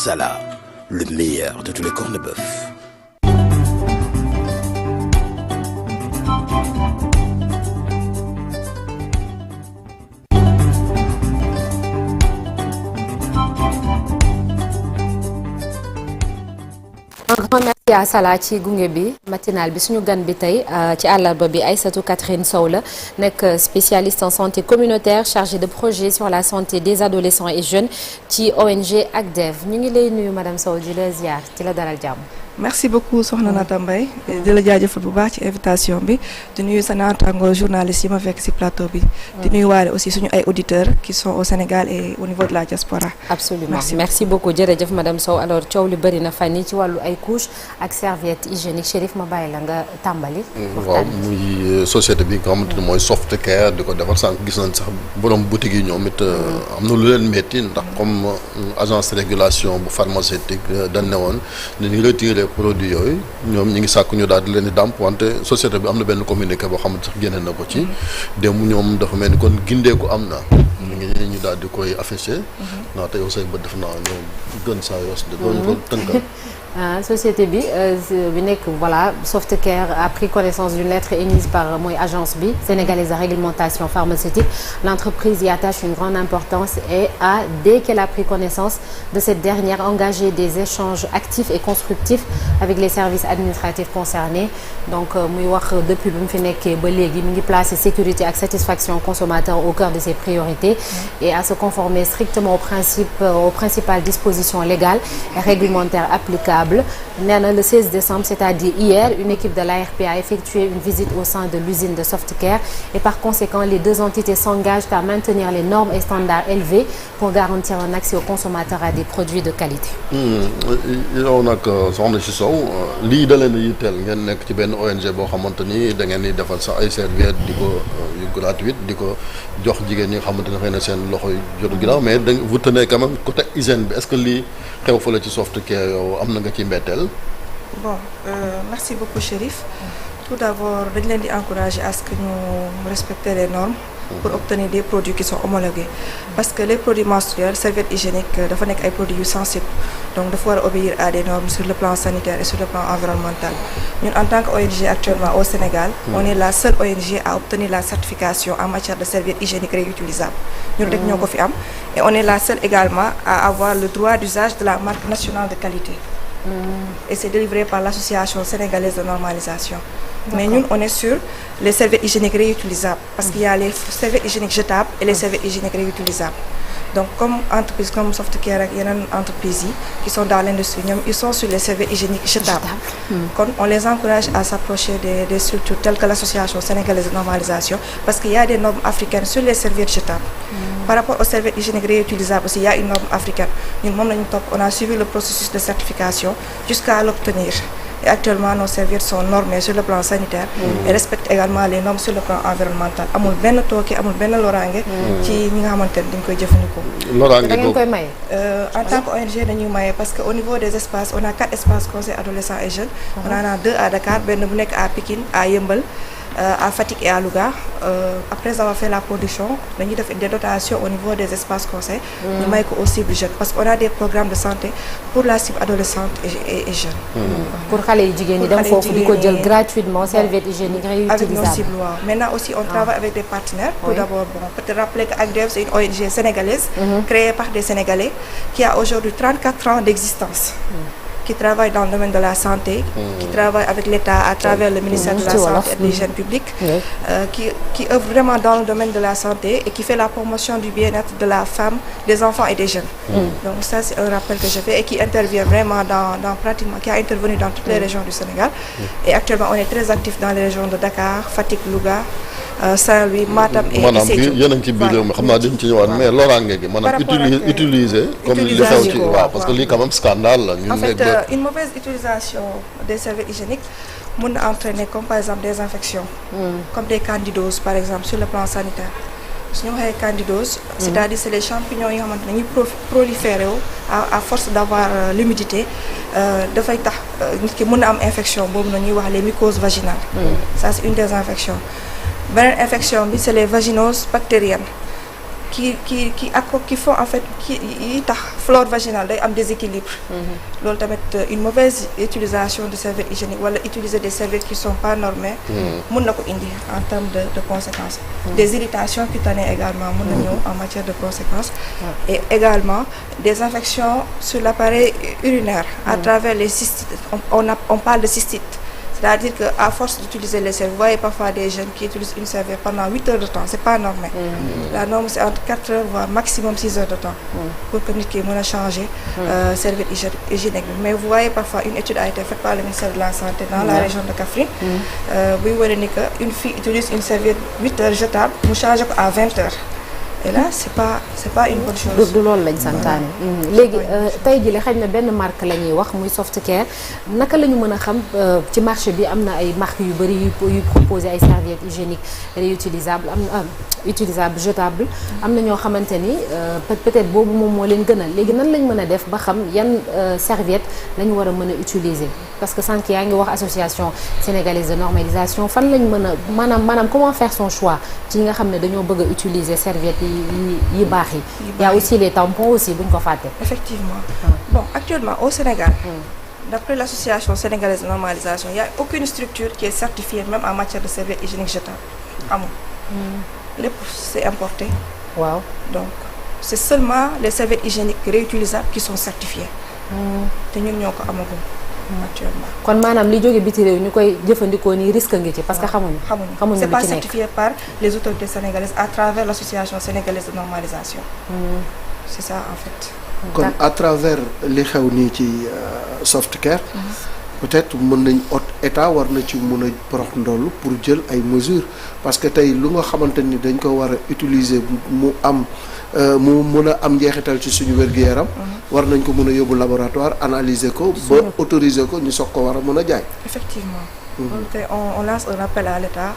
Marsala, le meilleur de tous les cornes de bœuf. Un grand merci à Salah ci gunge bi matinal bi suñu gan bi tey ci àllarba bi Aïssatou Catherine Sow la nekk spécialiste en santé communautaire chargée de projet sur la santé des adolescents et jeunes ci ONG ACDEV ñu ngi lay nuyu madame Sow di la ziar ci la dalal jàmm. merci beaucoup soxna Nata Mbaye di la jaajëfal bu baax ci invitation bi di nuyu sa naataango journaliste yi ma fekk ci plateau bi. di nuyu waale aussi suñu ay auditeurs qui sont au Sénégal et au niveau de la diaspora. absolument merci beaucoup jërëjëf madame Sow alors coow li bëri na fan yi ci wàllu ay couches ak serviette hygiénique Chérif ma bàyyi la nga tàmbali. waaw muy société bi nga xamante ne mooy Softcare di ko defar sànq gis nañ sax borom boutique yi ñoom it am na lu leen métti ndax comme agence de régulation bu pharmaceutique dañ ne woon dañuy retirer produit yooyu ñoom ñi ngi sàkk ñu daal di leen di dàmp wante société bi am na benn communiqué boo xamante sax génne na ko ci démb ñoom dafa mel ni kon gindeeku am na ñu daal di koy affiché naa te yow say bët def naa ñoom gën saa yos de loolu ko tënkal société bi nekk voilà Softcare a pris connaissance d'une lettre émise par mooy agence bi sénégalaise de réglementation pharmaceutique. L'entreprise y attache une grande importance et a dès qu'elle a pris connaissance de cette dernière engagé des échanges actifs et constructifs avec les services administratifs concernés. Donc muy wax depuis bi mu fi nekkee ba léegi mi ngi placer sécurité ak satisfaction consommateur au cœur de ses priorités et à se conformer strictement aux principales dispositions légales et réglementaires applicables. Nee na le 16 décembre, c'est-à-dire hier, une équipe de l'ARP a effectué une visite au sein de l'usine de Softcare et par conséquent, les deux entités s'engagent à maintenir les normes et standards élevés pour garantir un accès aux consommateurs à des produits de qualité. yow nag soxna si Sow lii da leen yitteel ngeen nekk ci benn ONG boo xamante ni da ngeen di defal sax ay serviettes di ko yu gratuite di ko jox jigéen ñi nga xamante ne xëy na seen loxo yu jotul ginnaaw mais vous tenez quand même côté hygiène bi est-ce que lii xew fa la ci Softcare yow am na nga ci mbetteel. bon merci beaucoup Chérif. tout d'abord dañ leen di encourager à ce que ñu respecter les normes. pour obtenir des produits qui sont homologués. parce que les produits menstruels serviettes hygiéniques dafa nekk ay produits yu sensibles donc dafa war a obéir à des normes sur le plan sanitaire et sur le plan environnemental. ñun en tant que ONG actuellement au Sénégal. on est la seule ONG à obtenir la certification en matière de serviettes hygiéniques réutilisables. ñun rek ñoo ko fi am et on est la seule également à avoir le droit d'usage de la marque nationale de qualité. Et c'est délivré par l'association sénégalaise de normalisation. Mais ñun on est sur les serviettes hygiéniques réutilisables parce qu'il y a les serviettes hygiéniques jetables et les serviettes hygiéniques réutilisables. Donc comme entreprise comme Softcare ak yeneen entreprises yi qui sont dans l'industrie ñoom ils sont sur les serviettes hygiéniques jetables. kon on les encourage à s'approcher des structures telles que l'association sénégalaise de normalisation parce qu'il y a des normes africaines sur les serviettes jetables. Par rapport aux serviettes hygiéniques réutilisables aussi il y a une norme africaine ñun moom lañu topp on a suivi le processus de certification jusqu'à l'obtenir. Et actuellement nos serviettes sont normées sur le plan sanitaire et respectent également les normes sur le plan environnemental amul benn tooke amul benn loraange ci ñi nga xamante ne dañ koy jëfandikoo. loraange da ngeen koy maye. En tant que ONG dañuy maye parce que au niveau des espaces on a 4 espaces conseils adolescents et jeunes. On en a 2 à Dakar benn bu nekk à Pikine à Yeumbeul. À Fatick et à Louga après avoir fait la production dañuy def des dotations au niveau des espaces conseils ñu may ko aux cibles jeunes parce qu'on a des programmes de santé pour la cible adolescente et jeune. pour xale yu jigéen ñi dem foofu di ko jël gratuitement serviettes hygiéniques réutilisables. avec nos cibles waaw maintenant aussi on travaille avec des partenaires. tout d'abord bon peut-être rappeler que ACDEV c'est une ONG sénégalaise créée par des Sénégalais qui a aujourd'hui 34 ans d'existence. Qui travaille dans le domaine de la santé, qui travaille avec l'État à travers le ministère de la Santé et de l'Hygiène publique, qui œuvre vraiment dans le domaine de la santé et qui fait la promotion du bien-être de la femme, des enfants et des jeunes. Donc ça c'est un rappel que je fais et qui intervient vraiment dans pratiquement, qui a intervenu dans toutes les régions du Sénégal. Et actuellement on est très actif dans les régions de Dakar, Fatick, Louga, Saint-Louis, Matam et Sédhiou. yéen a ngi ci biir réew mi xam naa dañ ci ñëwaat mais loraange gi maanaam utiliser comme li xew ci waaw parce que lii quand même scandale la ñun en fait une mauvaise utilisation des serviettes hygiéniques mën na entraîner comme par exemple des infections comme des candidoses par exemple sur le plan sanitaire su ñu waxee candidose c'est-à-dire c'est les champignons yi nga xamante ne dañuy proliférer wu à force d'avoir l'humidité dafay tax nit ki mën na am infection boobu na ñuy wax les mycoses vaginales ça c'est une des infections beneen infection bi c'est les vaginoses bactériennes qui font en fait yi tax flore vaginale day am déséquilibre. loolu tamit une mauvaise utilisation de serviettes hygiéniques wala utiliser des serviettes qui sont pas normées. mun na ko indi en termes de conséquences. Des irritations cutanées également mun na ñëw en matière de conséquences. Et également des infections sur l'appareil urinaire à travers les cystites. On parle de cystite. C'est-à-dire qu'à force d'utiliser les serviettes, vous voyez parfois des jeunes qui utilisent une serviette pendant 8 heures de temps, c'est pas normé. La norme c'est entre 4 heures voire maximum 6 heures de temps pour que nit ki mën a changer serviette hygiénique bi. Mais vous voyez parfois une étude a été faite par le ministère de la Santé dans la région de Kaffrine buy wane ni que une fille utilise une serviette 8 heures jetable mu changer ko à 20 heures. Et là c'est pas une bonne chose. du loolu lañ santaane. léegi tey jii xëy na benn marque la ñuy wax muy Softcare naka la ñu mën a xam ci marché bi am na ay marques yu bëri yu proposé ay serviettes hygiéniques réutilisables utilisables jetables am na ñoo xamante ni peut-être boobu moom moo leen gënal léegi nan lañ mën a def ba xam yan serviette la ñu war a mën a utiliser parce que sànq yaa ngi wax association sénégalaise de normalisation fan lañ mën a maanaam comment faire son choix ci ñi nga xam ne dañoo bëgg a utiliser serviettes yi baax yi. Il y a aussi les tampons aussi buñ ko fàtte. Effectivement. Bon, actuellement au Sénégal, d'après l'association sénégalaise de normalisation, il y a aucune structure qui est certifiée même en matière de serviettes hygiéniques jetables. Amul. Lépp c'est importé. Waaw. Donc c'est seulement les serviettes hygiéniques réutilisables qui sont certifiées. te ñun ñoo ko amagum. Actuellement. kon maanaam li jóge biti réew ñu koy jëfandikoo nii risque ngi ci parce que xamuñu c'est pas certifié par les autorités sénégalaises à travers l'association sénégalaise de normalisation. C'est ça en fait. kon à travers li xew nii ci Softcare peut-être mën nañ état war na ci mën a porox ndoll pour jël ay mesures parce que tey lu nga xamante ni dañ ko war a utiliser mu mën a am njeexital ci suñu wér-gu-yaram war nañ ko mën a yóbbu laboratoire analyser ko ba autoriser ko ñu soog ko war a mën a jaay. Effectivement. Donc on lance un appel à l'État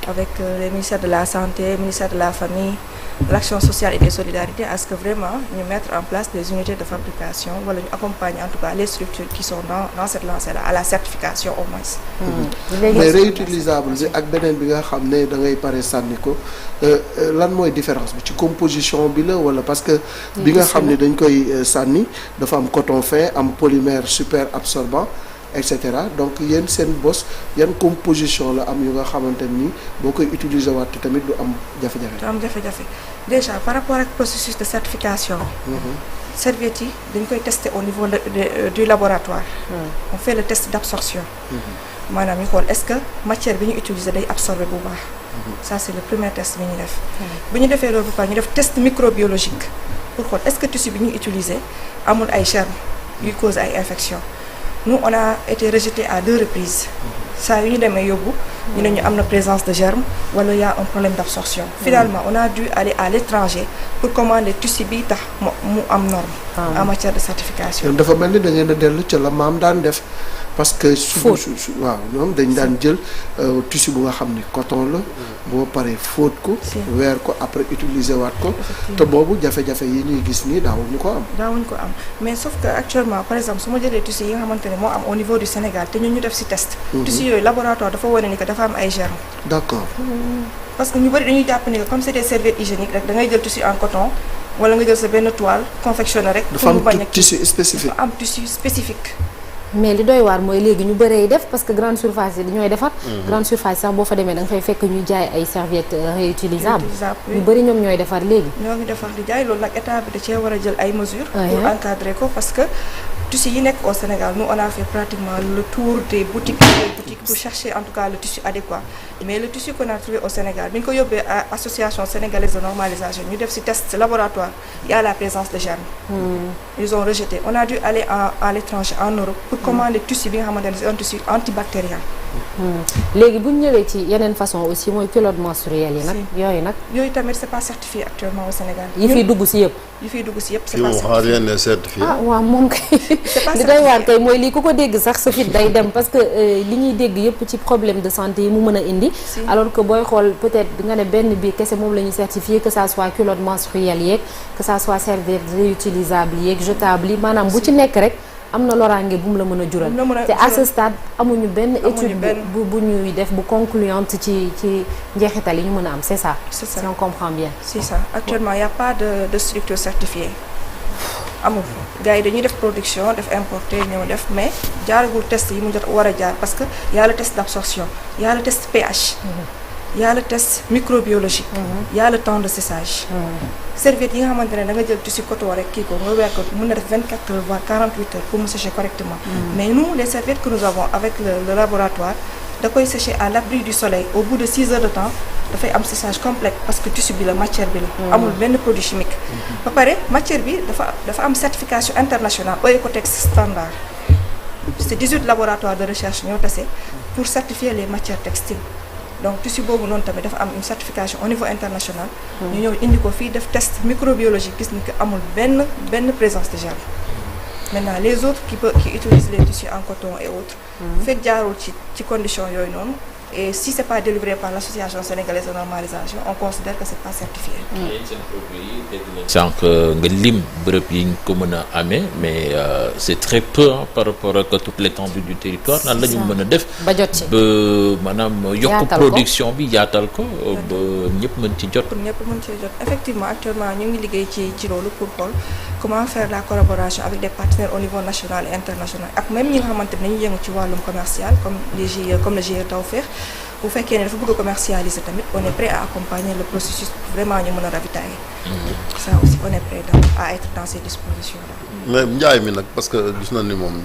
avec les ministères de la Santé, ministère de la Famille, de l'Action sociale et des solidarités à ce que vraiment ñu mettre en place des unités de fabrication wala ñu accompagner en tout cas les structures qui sont dans cette lancée-là à la certification au moins. mais réutilisable bi ak beneen bi nga xam ne da ngay pare sànni ko lan mooy différence bi ci composition bi la wala parce que bi nga xam ne dañ koy sànni dafa am coton fin am polymère super absorbant et cetera donc yéen seen bos yan composition la am yu nga xamante ni boo koy utiliser waat tamit du am jafe-jafe. du am jafe-jafe déjà par rapport ak processus de certification. serviettes yi dañ koy tester au niveau du laboratoire. On fait le test d'absorption. maanaam ñu xool est-ce que matière bi ñu utiliser day absorber bu baax. ça c'est le premier test bi ñu def. bu ñu defee loolu ba pare ñu def test microbiologique pour xool est-ce que tissu bi ñu utiliser amul ay germes yuy cause ay infections. Nous on a été rejeté à 2 reprises. saa yu ñu demee yóbbu ñu ne ñu am na présence de germes wala y a un problème d'absorption. Finalement on a dû aller à l'étranger pour commander tissu bi tax mu am norme. En matière de certification. dafa mel ni da ngeen a dellu ca la maam daan def parce que. waaw ñoom dañ daan jël tissu bu nga xam ni coton la. boo paree fóot ko. weer ko après utiliser waat ko. te boobu jafe-jafe yi ñuy gis nii daawuñu ko am. daawuñu ko am mais sauf que actuellement par exemple su ma jëlee tissu yi nga xamante ne moo am au niveau du Sénégal te ñun ñu def ci test. tissu yooyu laboratoire dafa wane ni que dafa am ay germes. D'accord. parce que ñu bari dañuy jàpp ni que comme c'est des serviettes hygiéniques rek da ngay jël tissu en coton wala nga jël sa benn toile confectionné rek. dafa am tissu spécifique dafa am tissu spécifique. mais li doy waar mooy léegi ñu bëree def parce que grande surface yi dañooy defar. grande surface sax boo fa demee da nga fay fekk ñuy jaay ay serviettes réutilisables. ñu bëri ñoom ñooy defar léegi. ñoo ngi defar di jaay loolu nag état bi da cee war a jël ay mesures. pour encadrer ko parce que tissu yi nekk au Sénégal nous on a fait pratiquement le tour des boutiques pour chercher en tout cas le tissu adéquat mais le tissu qu'on a trouvé au Sénégal bi ñu ko yóbbee à association sénégalaise de normalisation ñu def ci test laboratoire il y a la présence de germes. Ils ont rejeté on a dû aller à l'étranger en Europe pour commander tissu bi nga xamante ne c'est un tissu antibactérien. léegi bu ñu ñëwee ci yeneen façon aussi mooy culotte menstruelle yi nag. yooyu tamit c'est pas certifié actuellement au Sénégal. yi fiy dugg ci yëpp. c'est pas certifié. rien n'est certifié. ah waaw moom kay. li doy waar kay mooy lii ku ko dégg sax sa fit day dem parce que li ñuy dégg yëpp ci problème de santé yi mu mën a indi. alors que booy xool peut-être nga ne benn bi kese moom la ñu certifié que ça soit culotte menstruelle yeeg que ça soit serviette réutilisable yeeg jetable yi maanaam bu ci nekk rek. am na loraange bu mu la mën a jural te à ce stade amuñu benn étude bu ñuy def bu concluante ci njeexital yi ñu mën a am c'est ça si on comprend bien c'est ça actuellement il y a pas de structure certifiée amul gars yi dañuy def production def importer ñëw def mais jaaragul test yi mu jot war a jaar parce que y a le test d'absorption y a le test pH y a le test microbiologique y a le temps de séchage serviette yi nga xamante ne da nga jël tissu coton rek kii ko nga weer ko mën na def 24 heures voire 48 heures pour mu sécher correctement mais nous les serviettes que nous avons avec le laboratoire da koy sécher à l'abri du soleil au bout de 6 heures de temps dafay am séchage complet parce que tissu bi la matière bi la amul benn produit chimique ba pare matière bi dafa am certification internationale Oecotex standard c'est 18 laboratoires de recherche ñoo tase pour certifier les matières textiles donc tissu boobu noonu tamit dafa am une certification au niveau international ñu ñëw indi ko fii def test microbiologique gis ni que amul benn présence de germe maintenant les autres qui utilisent les tissus en coton et autres fekk jaarul ci condition yooyu noonu et si c'est pas délivré par l'association sénégalaise de normalisation on considère que c'est pas certifié. seen produit yi dégg nañ sànq nga lim bërëb yi nga ko mën a amee mais c'est très peu par rapport ak toute l'étendue du territoire nan la ñu mën a def ba jot ci ba maanaam yokk production bi yaatal ko ba ñëpp mën ci jot. pour ñëpp mën ci jot effectivement actuellement ñu ngi liggéey ci loolu pour xool comment faire la collaboration avec des partenaires au niveau national et international ak même ñi nga xamante ne dañuy yëngu ci wàllum commercial comme les GIE comme le GIE Tawfekh bu fekkee ne dafa bëgg a commercialiser tamit on est prêt à accompagner le processus vraiment ñu mën a ravitailler. ça aussi on est prêt à être dans ces dispositions là. mais njaay mi nag parce que gis nañ ni moom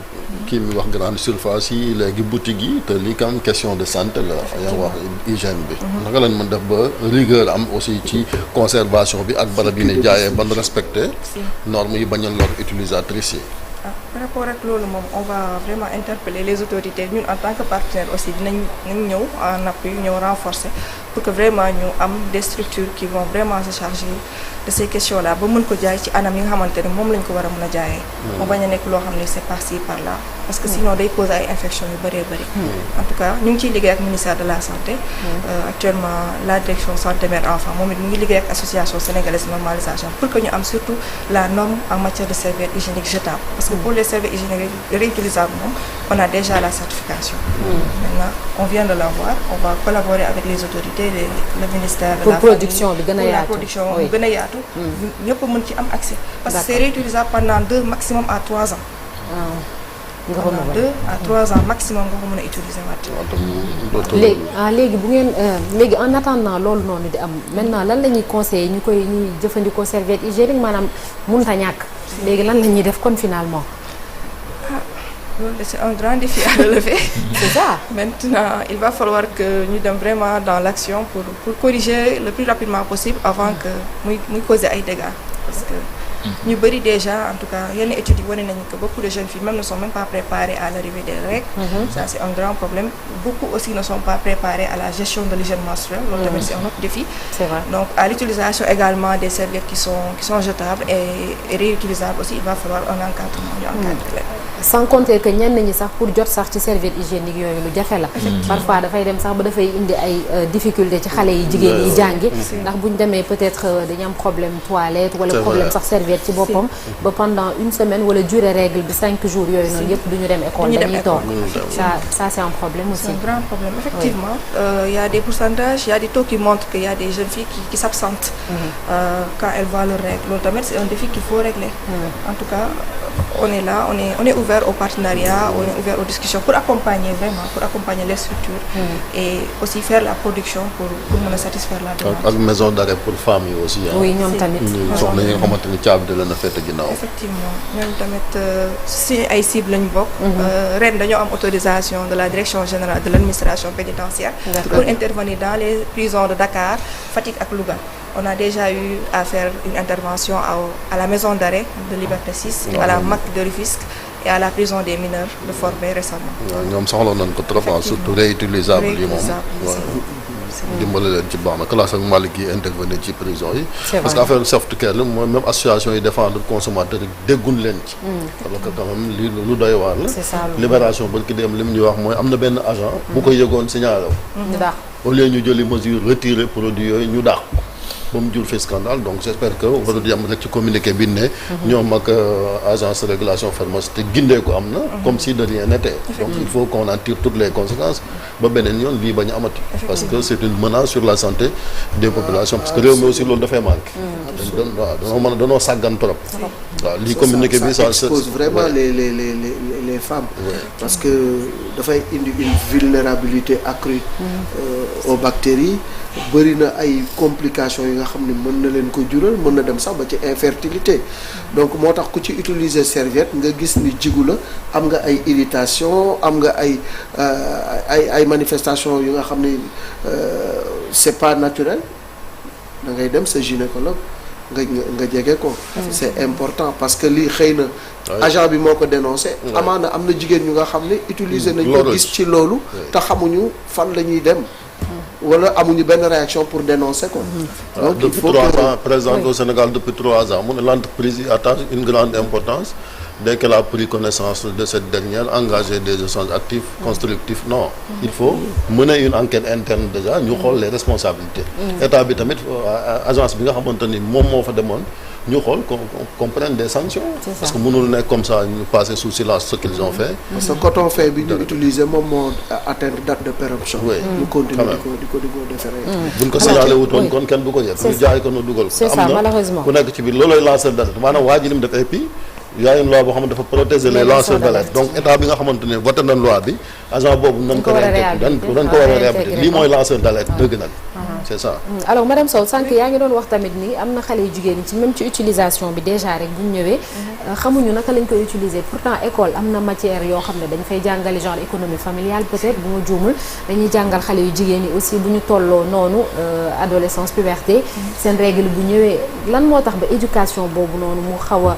kii mi wax grande surface yi léegi boutique yi te lii kam question de santé la yaa wax hygiène bi naka lañ mën def ba rigueur am aussi ci conservation bi ak barab yi ne jaayee ban respecter normes yi bañ a lor utilisatrices yi. Par rapport ak loolu moom on va vraiment interpeller les autorités ñun en tant que partenaire aussi dinañ ñëw en appui ñëw renforcer pour que vraiment ñu am des structures qui vont vraiment se charger de ces questions là ba mën ko jaay ci anam yi nga xamante ne moom lañ ko war a mën a jaayee. mu bañ a nekk loo xam ne c'est par-ci par-là parce que sinon day poser ay infections yu bëree bëri. en tout cas ñu ngi ciy liggéey ak ministère de la santé. Actuellement la direction santé mère enfant moom it mu ngi liggéey ak association sénégalaise de normalisation pour que ñu am surtout la norme en matière de serviettes hygiéniques jetables parce que pour les serviettes hygiéniques réutilisables moom on a déjà la certification. Maintenant on vient de l'avoir on va collaborer avec les autorités le ministère de la famille production bi gën a yaatu pour la production bi gën a yaatu. ñëpp mën ci am accès. parce que c'est réutilisable pendant 2 maximum à 3 ans. nga ko mën 2 à 3 ans maximum nga ko mën a utiliser waat. léegi bu ngeen léegi en attendant loolu noonu di am maintenant lan la ñuy conseiller ñuy jëfandikoo serviette hygiénique maanaam mënut a ñàkk. léegi lan la ñuy def kon finalement. C'est un grand défi à relever. C'est ça. Maintenant, il va falloir que ñu dem vraiment dans l'action pour corriger le plus rapidement possible avant que muy causer ay dégâts parce que ñu bëri déjà en tout cas yenn études yi wane nañu que beaucoup de jeunes filles même ne sont même pas préparées à l'arrivée des règles. Ça c'est un grand problème. Beaucoup aussi ne sont pas préparés à la gestion de l'hygiène menstruelle. Loolu tamit c'est un autre défi. C'est vrai. Donc à l'utilisation également des serviettes qui sont jetables et réutilisables aussi il va falloir un encadrement ñu encadrer leen. sans compter que ñenn ñi sax pour jot sax ci serviette hygiénique yooyu lu jafe la. parfois dafay dem sax ba dafay indi ay difficultés ci xale yi jigéen yi jàngi. ndax bu ñu demee peut-être dañu am problème toilette wala problème sax serviette ci boppam. ba pendant une semaine wala durée règle bi 5 jours yooyu noonu yëpp du ñu dem école dañuy toog. ça c'est un problème aussi. C'est un grand problème effectivement. Il y a des pourcentages il y a des taux qui montrent qu'il y a des jeunes filles qui s'absentent. Quand elles voient leurs règles loolu tamit c'est un défi qu'il faut régler. En tout cas on est là on est ouvert au partenariat on est ouvert aux discussions pour accompagner les structures. Et aussi faire la production pour mën a satisfaire la demande. ak maison d'arrêt pour femmes yi aussi. oui ñoom tamit. soxna yi nga xamante ni caabi da leen a féete ginnaaw. effectivement ñoom tamit si ay cibles lañu bokk. ren dañoo am autorisation de la direction générale de l'administration pénitentiaire. pour intervenir dans les prisons de Dakar Fatick ak Louga. On a déjà eu à faire une intervention à la maison d'arrêt de Liberté 6, à la MAC de Rufisque et à la prison des mineurs de Forbé récemment. ñoom soxla nañ ko trop surtout réutilisable yi moom. dimbale leen ci baax na classe ak Malick yi intervenir ci prison yi. parce que affaire soft care la mooy même association yi défendre consommateur yi dégguñ leen ci. parce que quand même lii lu doy waar la. c'est ça libération ba ki dem li mu ñuy wax mooy am na benn agent. bu ko yëgoon signalé ñu daax au lieu ñu jëli mesure retirer produit yooyu ñu daax ko. ba mu jur fi scandale donc j'espère que waru yam rek ci communiqué bi ne ñoom ak agence de régulation pharmaceutique gindee ko am na comme si de rien n'était donc il faut qu'on en tire toutes les conséquences ba beneen yoon lii bañ a amati parce que c'est une menace sur la santé des populations parce que réew mi aussi loolu dafay manqué waaw danoo sàggan trop waaw lii communiqué bi ça expose vraiment les femmes parce que dafay indi une vulnérabilité accrue aux bactéries bëri na ay complications yi nga xam ne mën na leen ko jural mën na dem sax ba ci infertilité donc moo tax ku ci utiliser serviette nga gis ni jigu la am nga ay irritation am nga ay manifestations yu nga xam ne c'est pas naturel da ngay dem sa gynécologue nga jege ko c'est important parce que lii xëy na agent bi moo ko dénoncé amaana am na jigéen ñu nga xam ne utiliser nañ ko gis ci loolu te xamuñu fan la ñuy dem wala amuñu benn réaction pour dénoncer ko donc depuis 3 ans présente au Sénégal depuis 3 ans mu ne l'entreprise y attache une grande importance dès qu'elle a pris connaissance de cette dernière engager des échanges actifs constructifs non il faut mener une enquête interne déjà ñu xool les responsabilités état bi tamit agence bi nga xamante ni moom moo fa demoon ñu xool qu'on prenne des sanctions parce que mënul nekk comme ça ñu passer sous silence ce qu'ils ont fait parce que coton fait bi ñu utiliser moom moo atteindre date de péremption ñu continuer di ko déférer buñ ko signalé wutoon kon kenn du ko yëg ñu jaay ko nu dugal ko am na ku nekk ci biir loolooy lanceur d'alerte maanaam waa ji lim def et puis y a une loi boo xam ne dafa protéger les lanceurs d'alerte donc état bi nga xamante ne voté na loi bi agent boobu nañ ko dañ ko war a réhabiliter lii mooy lanceur d'alerte dëgg nag c'est ça alors madame Sow sànq yaa ngi doon wax tamit ni am na xale yu jigéen ñi ci même ci utilisation bi déjà rek bu ñu ñëwee xamuñu naka lañ koy utiliser pourtant école am na matière yoo xam ne dañ fay jàngale genre économie familiale peut-être bu ma juumul dañuy jàngal xale yu jigéen ñi aussi bu ñu tolloo noonu adolescence puberté seen règle bu ñëwee lan moo tax ba éducation boobu noonu mu xaw a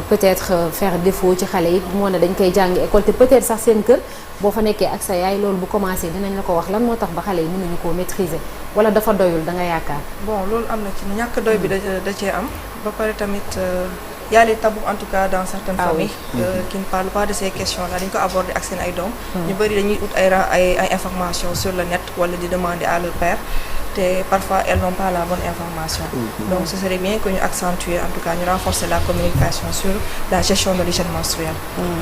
peut-être faire défaut ci xale yi moo ne dañ koy jàngi école te peut-être sax seen kër boo fa nekkee ak sa yaay loolu bu commencé dinañ la ko wax lan moo tax ba xale yi mënuñu koo maîtriser wala dafa doyul da nga yaakaar. bon loolu am na ci ñàkk doy bi da cee am ba pare tamit y a les tabous en tout cas dans certaines familles qui ne parlent pas de ces questions-là dañ ko aborder ak seen ay doom ñu bëri dañuy ut ay informations sur le net wala di demander à leur père te parfois elles n'ont pas la bonne information donc ce serait bien que ñu accentuer en tout cas ñu renforcer la communication sur la gestion de l'hygiène menstruelle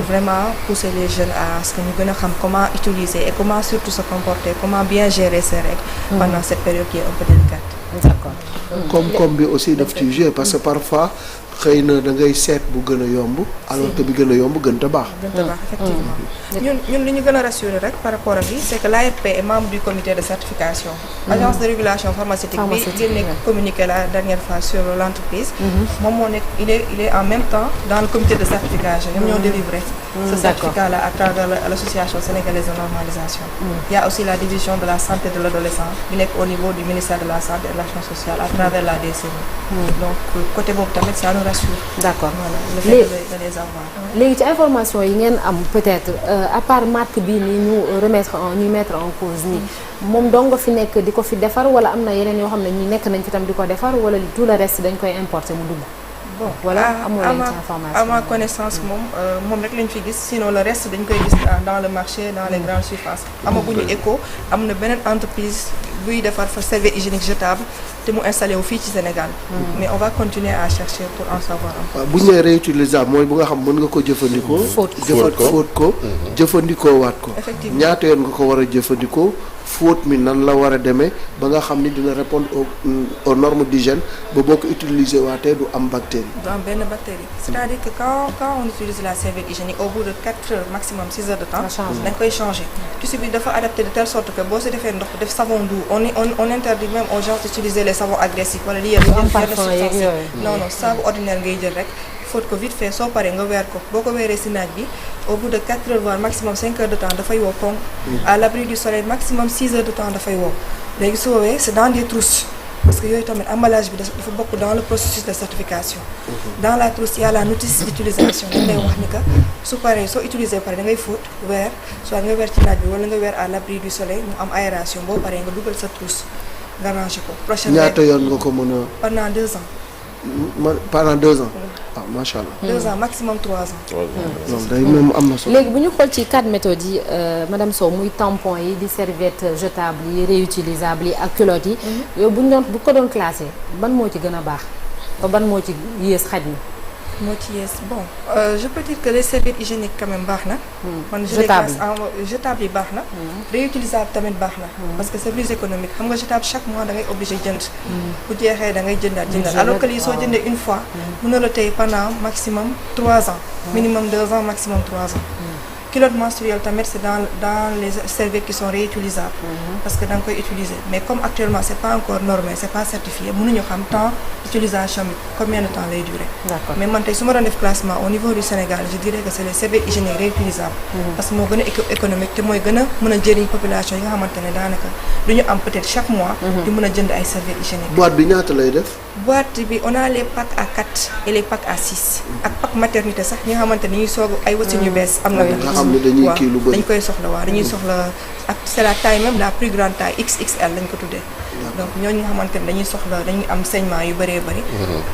vraiment pousser les jeunes à ce que ñu gën a xam comment utiliser et comment surtout se comporter comment bien gérer ses règles pendant cette période qui est un peu délicate d'accord comme bi aussi daf ci jouer parce que parfois xëy na da ngay seet bu gën a yomb alors que bi gën a yomb gën a baax effectivement ñun li ñu gën a rassurer rek par rapport ak bi c'est que l'ARP est membre du comité de certification agence de régulation pharmaceutique bi génne communiqué la dernière fois sur l'entreprise moom moo nekk il est en même temps dans le comité de certification ñoom ñoo délivré ce certificat là à travers l'association sénégalaise de normalisation il y a aussi la division de la santé de l'adolescent bi nekk au niveau du ministère de la santé et de l'action sociale à travers la DCMI donc côté boobu tamit ça nous rassure d'accord voilà le fait de les avoir léegi ci information yi ngeen am peut-être à part marque bii nii ñuy mettre en cause nii moom dong nga fi nekk di ko fi defar wala am na yeneen yoo xam ne ñi nekk nañ fi tam di ko defar wala tout le reste dañ koy importer mu dugg bon voilà amoo leen ci information à ma connaissance moom rek lañ fi gis sinon le reste dañ koy gis dans le marché dans les grandes surfaces amaguñu écho am na beneen entreprise buy defar fa serviette hygiénique jetable te mu installé wu fii ci Sénégal mais on va continuer à chercher pour en savoir un peu bu ñu nee réutilisable mooy bu nga xam mën nga ko jëfandikoo fóot ko jëfandikoo waat ko effectivement ñaata yoon nga ko war a jëfandikoo fóot mi nan la war a demee ba nga xam ni dina répondre aux normes d'hygiène ba boo ko utiliser waatee du am bactérie du am benn bactérie c'est-à-dire que quand on utilise la serviette hygiénique au bout de 4 heures maximum 6 heures de temps dañ koy changer tissu bi dafa adapté de telle sorte que boo si defee ndox def savon doux on interdit même aux gens d'utiliser les savons agressifs wala li yenn substance non saabu ordinaire ngay jël rek fóot ko vite fait soo paree nga weer ko boo ko weeree si naaj bi au bout de 4 heures voire maximum 5 heures de temps dafay wow koŋ à l'abri du soleil maximum 6 heures de temps dafay wow léegi su woowee c'est dans des trousses parce que yooyu tamit emballage bi dafa bokk dans le processus de certification dans la trousse il y a la notice d'utilisation dañ lay wax ni que su paree soo utiliser pare da ngay fóot weer soit nga weer ci naaj bi wala nga weer à l'abri du soleil mu am aération boo paree nga dugal sa trousse nga ranger ko prochaine ñaata yoon nga ko mën a pendant 2 ans pendant 2 ans. ah macha allah. 2 ans maximum 3 ans. donc day même am na solo. léegi bu ñu xool ci 4 méthodes yi madame Sow muy tampon yi di serviette jetable yi réutilisable yi ak culotte yi. yow bu ko doon classé ban moo ci gën a baax ba ban moo ci yées xaj na. moo ci yees bon je peux dire que les serviettes hygiéniques quand même baax na. man je les classe en jetable yi baax na. réutilisable tamit baax na. parce que c'est plus économique xam nga jetable chaque mois da ngay obligé jënd. bu jeexee da ngay jëndaat alors que lii soo jëndee une fois. mën na la tey pendant maximum 3 ans. minimum 2 ans maximum 3 ans. culotte menstruelle tamit c'est dans les serviettes qui sont réutilisables. parce que da nga koy utiliser mais comme actuellement c'est pas encore normé c'est pas certifié mënuñu xam temps utilisation bi combien de temps lay durer. D'accord. mais man tey su ma doon def classement au niveau du Sénégal je dirais que c'est les serviettes hygiéniques réutilisables. parce que moo gën a économique te mooy gën a mën a jëriñ population yi nga xamante ne daanaka du ñu am peut-être chaque mois. di mën a jënd ay serviettes hygiéniques. boîte bi ñaata lay def. boîte bi on a les packs à 4 et les packs à 6 ak pack maternité sax ñi nga xamante ne ñuy soog ay wërsëg yu bees am na. nga xam ne dañuy kii lu bëri dañ koy soxla waaw dañuy soxla ak c'est la taille même la plus grande taille XXL lañ ko tuddee. donc ñooñu nga xamante ne dañuy soxla dañuy am saignement yu bëree bëri.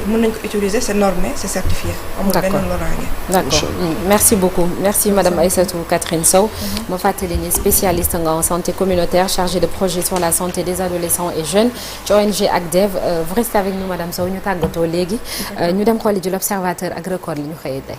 mën nañ ko utiliser c'est normé c'est certifié. amul benn loraange. D'accord. Merci beaucoup merci madame Aïssatou Catherine Sow. ma fàttali ni spécialiste nga en santé communautaire chargée de projet sur la santé des adolescents et jeunes ci ONG ACDEV vous restez avec nous madame Sow ñu tàggatoo léegi. ñu dem xooli ji l'Observateur ak Record li ñu xëyee tey.